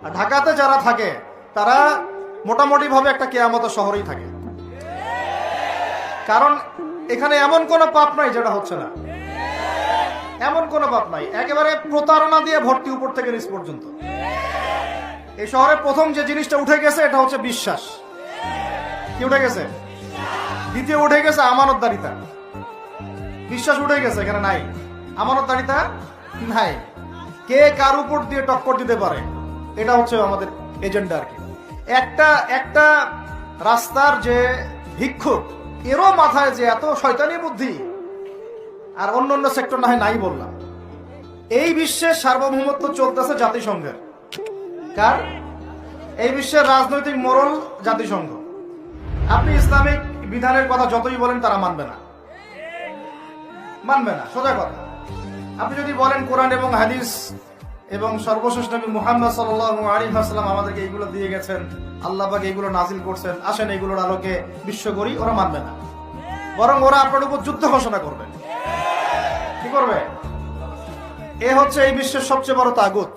আর ঢাকাতে যারা থাকে তারা মোটামুটি ভাবে একটা কেয়ামতের শহরেই থাকে, কারণ এখানে এমন কোনো পাপ নাই যেটা হচ্ছে না, এমন কোনো পাপ নাই। একেবারে প্রতারণা দিয়ে ভর্তি উপর থেকে নিচ পর্যন্ত। এই শহরে প্রথম যে জিনিসটা উঠে গেছে এটা হচ্ছে বিশ্বাস। কি উঠে গেছে? দ্বিতীয় উঠে গেছে আমানতদারিতা। বিশ্বাস উঠে গেছে, এখানে নাই। আমানতদারিতা নাই। কে কার উপর দিয়ে টক্কর দিতে পারে এটা হচ্ছে আমাদের এজেন্ডা আর কি। একটা রাস্তার যে ভিক্ষুক, এরও মাথায় যে এত শয়তানি বুদ্ধি, আর অন্য সেক্টর না হয় নাই বললাম। এই বিশ্বের সার্বভৌমত্ব চলতেছে জাতিসংঘের। কার? এই বিশ্বের রাজনৈতিক মোড়ল জাতিসংঘ। আপনি ইসলামিক বিধানের কথা যতই বলেন তারা মানবে না, সোজা কথা। আপনি যদি বলেন কোরআন এবং হাদিস এবং সর্বশেষ নবী মুহাম্মদ সাল্লাল্লাহু আলাইহি ওয়াসাল্লাম আমাদেরকে এইগুলো দিয়ে গেছেন, আল্লাহ পাক এইগুলো নাজিল করছেন, আসেন এইগুলোর আলোকে বিশ্ব করি, ওরা মানবে না। বরং ওরা আপনার উপর যুদ্ধ ঘোষণা করবে। কি করবে? এ হচ্ছে এই বিশ্বের সবচেয়ে বড় তাগুত।